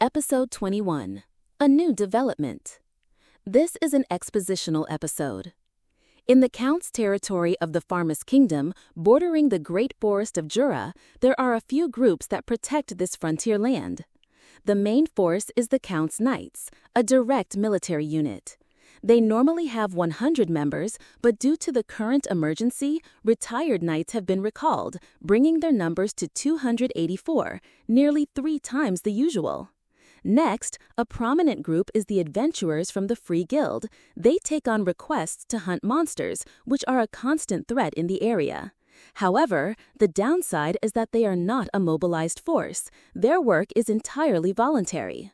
Episode 21. A New Development. This is an expositional episode. In the Count's territory of the Farmus Kingdom, bordering the Great Forest of Jura, there are a few groups that protect this frontier land. The main force is the Count's Knights, a direct military unit. They normally have 100 members, but due to the current emergency, retired knights have been recalled, bringing their numbers to 284, nearly 3 times the usual. Next, a prominent group is the adventurers from the Free Guild. They take on requests to hunt monsters, which are a constant threat in the area. However, the downside is that they are not a mobilized force. Their work is entirely voluntary.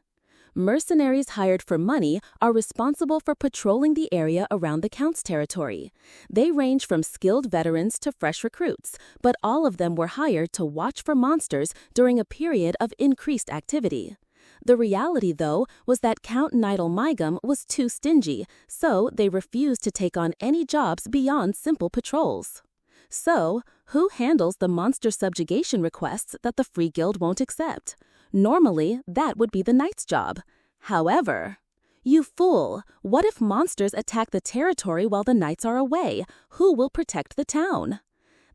Mercenaries hired for money are responsible for patrolling the area around the Count's territory. They range from skilled veterans to fresh recruits, but all of them were hired to watch for monsters during a period of increased activity. The reality, though, was that Count Nidal was too stingy, so they refused to take on any jobs beyond simple patrols. So, who handles the monster subjugation requests that the Free Guild won't accept? Normally, that would be the knight's job. However, you fool! What if monsters attack the territory while the knights are away? Who will protect the town?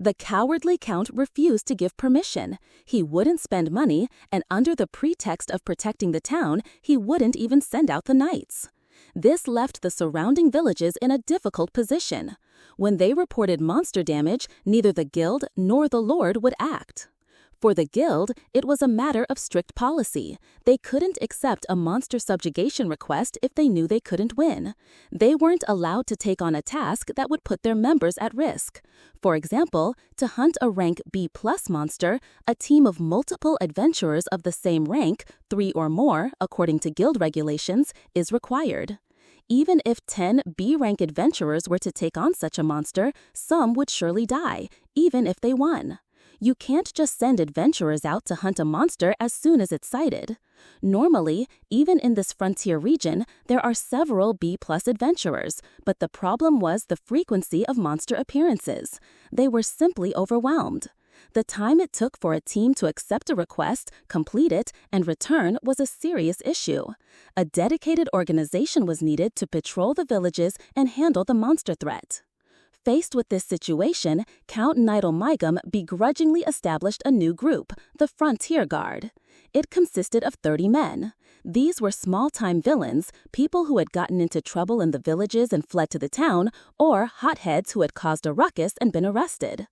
The cowardly Count refused to give permission. He wouldn't spend money, and under the pretext of protecting the town, he wouldn't even send out the knights. This left the surrounding villages in a difficult position. When they reported monster damage, neither the guild nor the lord would act. For the guild, it was a matter of strict policy. They couldn't accept a monster subjugation request if they knew they couldn't win. They weren't allowed to take on a task that would put their members at risk. For example, to hunt a rank B+ monster, a team of multiple adventurers of the same rank, 3 or more, according to guild regulations, is required. Even if 10 B-rank adventurers were to take on such a monster, some would surely die, even if they won. You can't just send adventurers out to hunt a monster as soon as it's sighted. Normally, even in this frontier region, there are several B+ adventurers, but the problem was the frequency of monster appearances. They were simply overwhelmed. The time it took for a team to accept a request, complete it, and return was a serious issue. A dedicated organization was needed to patrol the villages and handle the monster threat. Faced with this situation, Count Nidal begrudgingly established a new group, the Frontier Guard. It consisted of 30 men. These were small-time villains, people who had gotten into trouble in the villages and fled to the town, or hotheads who had caused a ruckus and been arrested.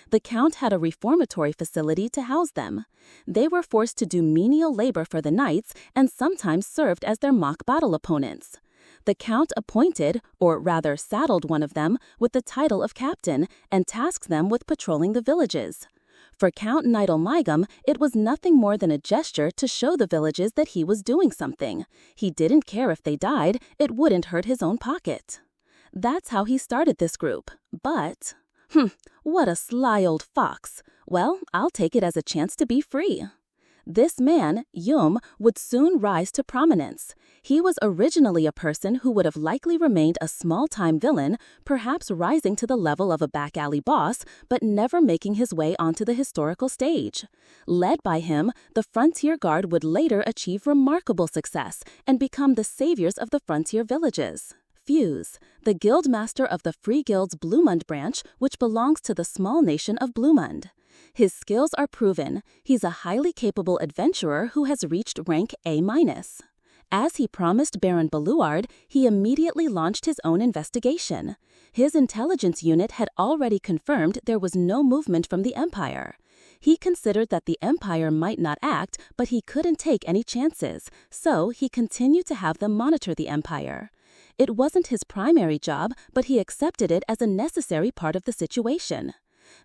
The Count had a reformatory facility to house them. They were forced to do menial labor for the knights and sometimes served as their mock battle opponents. The Count appointed, or rather saddled one of them, with the title of captain and tasked them with patrolling the villages. For Count Nidal, it was nothing more than a gesture to show the villages that he was doing something. He didn't care if they died, it wouldn't hurt his own pocket. That's how he started this group. But, what a sly old fox. Well, I'll take it as a chance to be free. This man, Yum, would soon rise to prominence. He was originally a person who would have likely remained a small-time villain, perhaps rising to the level of a back-alley boss, but never making his way onto the historical stage. Led by him, the Frontier Guard would later achieve remarkable success and become the saviors of the frontier villages. Fuse, the guildmaster of the Free Guild's Blumund branch, which belongs to the small nation of Blumund. His skills are proven. He's a highly capable adventurer who has reached rank A-. As he promised Baron Beluard, he immediately launched his own investigation. His intelligence unit had already confirmed there was no movement from the Empire. He considered that the Empire might not act, but he couldn't take any chances, so he continued to have them monitor the Empire. It wasn't his primary job, but he accepted it as a necessary part of the situation.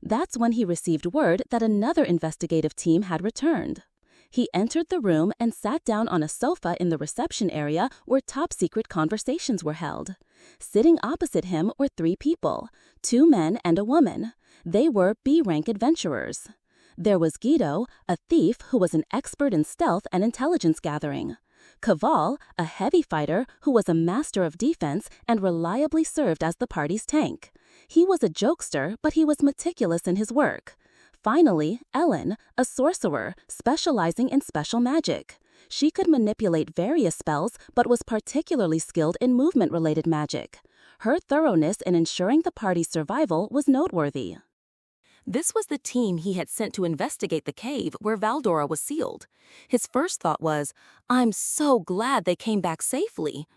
That's when he received word that another investigative team had returned. He entered the room and sat down on a sofa in the reception area where top-secret conversations were held. Sitting opposite him were 3 people, 2 men and a woman. They were B-rank adventurers. There was Guido, a thief who was an expert in stealth and intelligence gathering. Caval, a heavy fighter who was a master of defense and reliably served as the party's tank. He was a jokester, but he was meticulous in his work. Finally, Ellen, a sorcerer specializing in special magic. She could manipulate various spells but was particularly skilled in movement-related magic. Her thoroughness in ensuring the party's survival was noteworthy. This was the team he had sent to investigate the cave where Valdora was sealed. His first thought was, "I'm so glad they came back safely."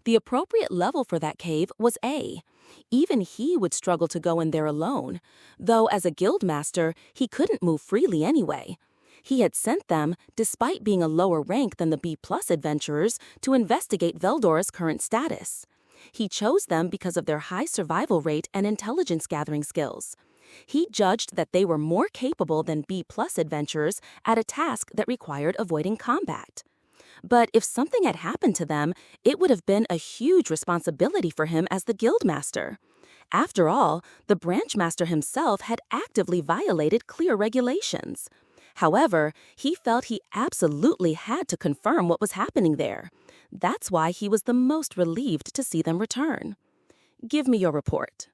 The appropriate level for that cave was A. Even he would struggle to go in there alone, though as a guildmaster, he couldn't move freely anyway. He had sent them, despite being a lower rank than the B+ adventurers, to investigate Veldora's current status. He chose them because of their high survival rate and intelligence-gathering skills. He judged that they were more capable than B+ adventurers at a task that required avoiding combat. But if something had happened to them, it would have been a huge responsibility for him as the guildmaster. After all, the branchmaster himself had actively violated clear regulations. However, he felt he absolutely had to confirm what was happening there. That's why he was the most relieved to see them return. "Give me your report."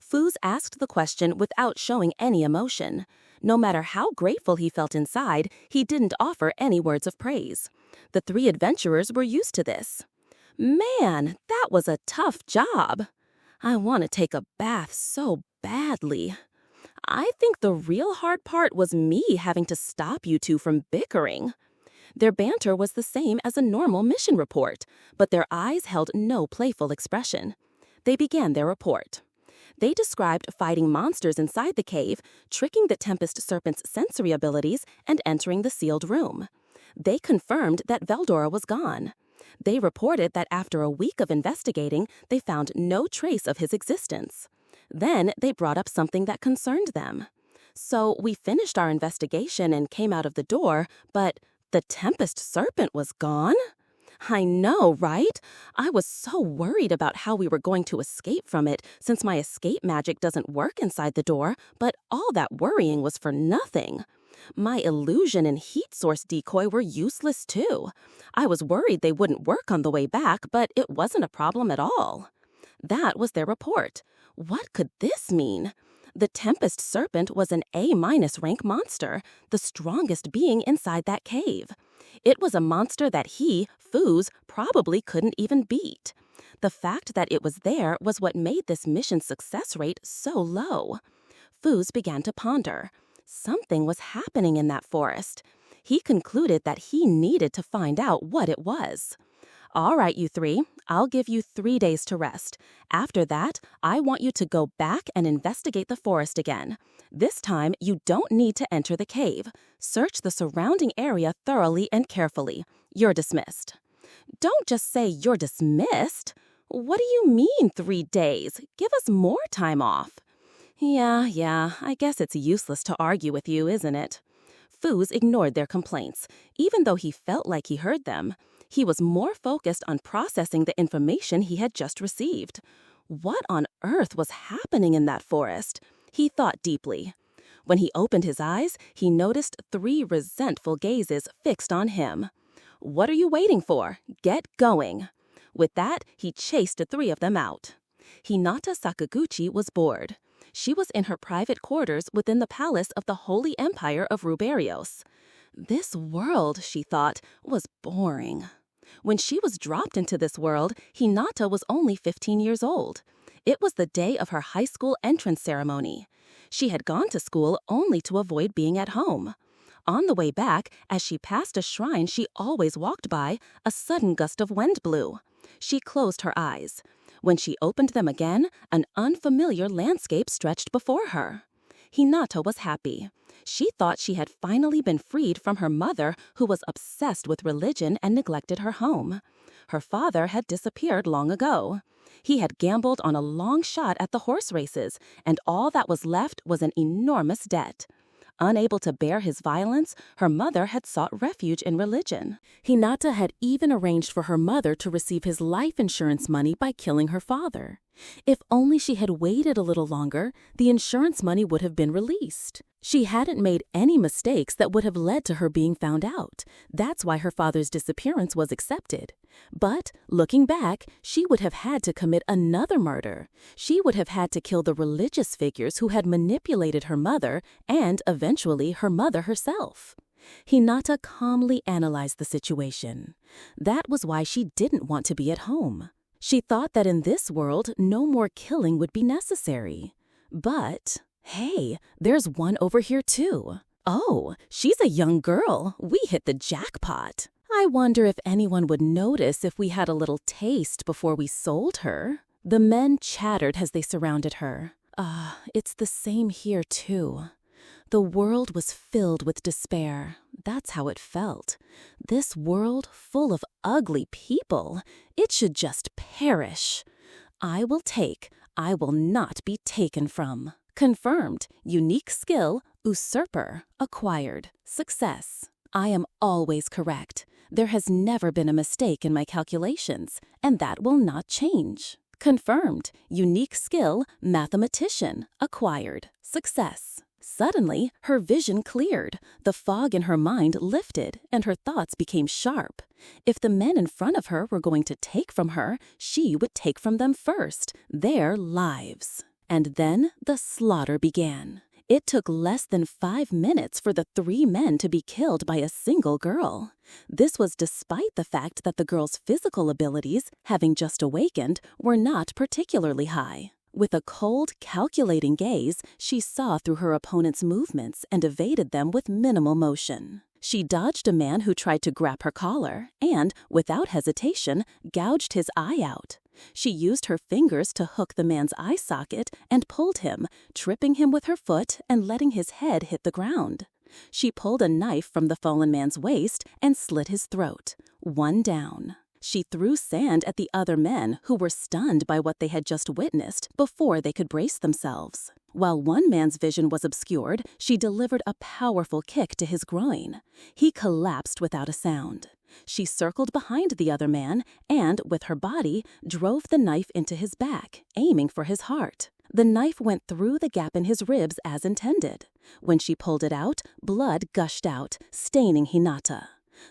Foos asked the question without showing any emotion. No matter how grateful he felt inside, he didn't offer any words of praise. The 3 adventurers were used to this. "Man, that was a tough job. I want to take a bath so badly. I think the real hard part was me having to stop you two from bickering." Their banter was the same as a normal mission report, but their eyes held no playful expression. They began their report. They described fighting monsters inside the cave, tricking the Tempest Serpent's sensory abilities, and entering the sealed room. They confirmed that Valdora was gone. They reported that after a week of investigating, they found no trace of his existence. Then they brought up something that concerned them. "So we finished our investigation and came out of the door, but the Tempest Serpent was gone?" "I know, right? I was so worried about how we were going to escape from it, since my escape magic doesn't work inside the door, but all that worrying was for nothing. My illusion and heat source decoy were useless too. I was worried they wouldn't work on the way back, but it wasn't a problem at all." That was their report. What could this mean? The Tempest Serpent was an A- rank monster, the strongest being inside that cave. It was a monster that he, Foos, probably couldn't even beat. The fact that it was there was what made this mission's success rate so low. Foos began to ponder. Something was happening in that forest. He concluded that he needed to find out what it was. "All right, you 3, I'll give you 3 days to rest. After that, I want you to go back and investigate the forest again. This time, you don't need to enter the cave. Search the surrounding area thoroughly and carefully. You're dismissed." "Don't just say you're dismissed. What do you mean 3 days? Give us more time off." Yeah, I guess it's useless to argue with you, isn't it?" Foos ignored their complaints, even though he felt like he heard them. He was more focused on processing the information he had just received. What on earth was happening in that forest? He thought deeply. When he opened his eyes, he noticed 3 resentful gazes fixed on him. "What are you waiting for? Get going." With that, he chased the 3 of them out. Hinata Sakaguchi was bored. She was in her private quarters within the palace of the Holy Empire of Ruberios. This world, she thought, was boring. When she was dropped into this world, Hinata was only 15 years old. It was the day of her high school entrance ceremony. She had gone to school only to avoid being at home. On the way back, as she passed a shrine she always walked by, a sudden gust of wind blew. She closed her eyes. When she opened them again, an unfamiliar landscape stretched before her. Hinata was happy. She thought she had finally been freed from her mother, who was obsessed with religion and neglected her home. Her father had disappeared long ago. He had gambled on a long shot at the horse races, and all that was left was an enormous debt. Unable to bear his violence, her mother had sought refuge in religion. Hinata had even arranged for her mother to receive his life insurance money by killing her father. If only she had waited a little longer, the insurance money would have been released. She hadn't made any mistakes that would have led to her being found out. That's why her father's disappearance was accepted. But, looking back, she would have had to commit another murder. She would have had to kill the religious figures who had manipulated her mother and, eventually, her mother herself. Hinata calmly analyzed the situation. That was why she didn't want to be at home. She thought that in this world, no more killing would be necessary. But, hey, there's one over here too. Oh, she's a young girl. We hit the jackpot. I wonder if anyone would notice if we had a little taste before we sold her. The men chattered as they surrounded her. It's the same here too. The world was filled with despair. That's how it felt. This world full of ugly people. It should just perish. I will take. I will not be taken from. Confirmed. Unique skill. Usurper. Acquired. Success. I am always correct. There has never been a mistake in my calculations, and that will not change. Confirmed. Unique skill. Mathematician. Acquired. Success. Suddenly, her vision cleared. The fog in her mind lifted, and her thoughts became sharp. If the men in front of her were going to take from her, she would take from them first, their lives. And then the slaughter began. It took less than 5 minutes for the 3 men to be killed by a single girl. This was despite the fact that the girl's physical abilities, having just awakened, were not particularly high. With a cold, calculating gaze, she saw through her opponent's movements and evaded them with minimal motion. She dodged a man who tried to grab her collar and, without hesitation, gouged his eye out. She used her fingers to hook the man's eye socket and pulled him, tripping him with her foot and letting his head hit the ground. She pulled a knife from the fallen man's waist and slit his throat. 1 down. She threw sand at the other men who were stunned by what they had just witnessed before they could brace themselves. While one man's vision was obscured, she delivered a powerful kick to his groin. He collapsed without a sound. She circled behind the other man and, with her body, drove the knife into his back, aiming for his heart. The knife went through the gap in his ribs as intended. When she pulled it out, blood gushed out, staining Hinata.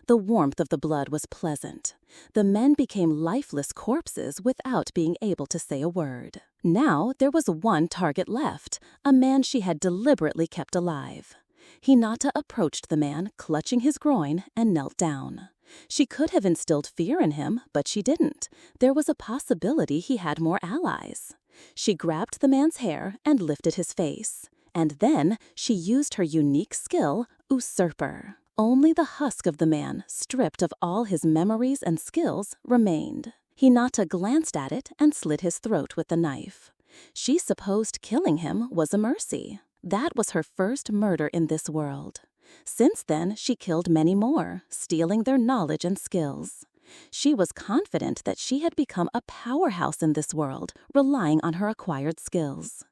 The warmth of the blood was pleasant. The men became lifeless corpses without being able to say a word. Now there was one target left, a man she had deliberately kept alive. Hinata approached the man, clutching his groin, and knelt down. She could have instilled fear in him, but she didn't. There was a possibility he had more allies. She grabbed the man's hair and lifted his face. And then she used her unique skill, Usurper. Only the husk of the man, stripped of all his memories and skills, remained. Hinata glanced at it and slit his throat with the knife. She supposed killing him was a mercy. That was her first murder in this world. Since then, she killed many more, stealing their knowledge and skills. She was confident that she had become a powerhouse in this world, relying on her acquired skills.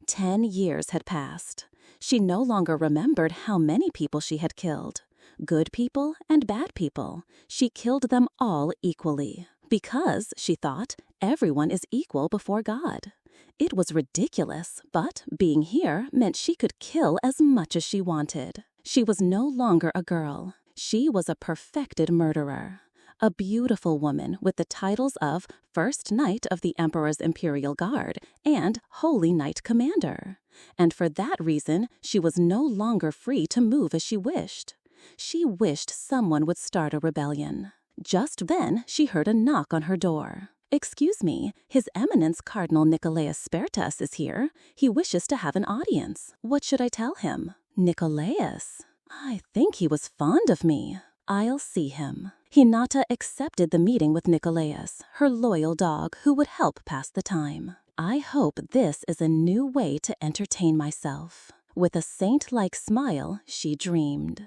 10 years had passed. She no longer remembered how many people she had killed. Good people and bad people. She killed them all equally. Because, she thought, everyone is equal before God. It was ridiculous, but being here meant she could kill as much as she wanted. She was no longer a girl. She was a perfected murderer. A beautiful woman with the titles of First Knight of the Emperor's Imperial Guard and Holy Knight Commander. And for that reason, she was no longer free to move as she wished. She wished someone would start a rebellion. Just then, she heard a knock on her door. "Excuse me, His Eminence Cardinal Nicolaus Spertus is here. He wishes to have an audience. What should I tell him?" "Nicolaus? I think he was fond of me. I'll see him." Hinata accepted the meeting with Nicolaus, her loyal dog who would help pass the time. "I hope this is a new way to entertain myself." With a saint-like smile, she dreamed.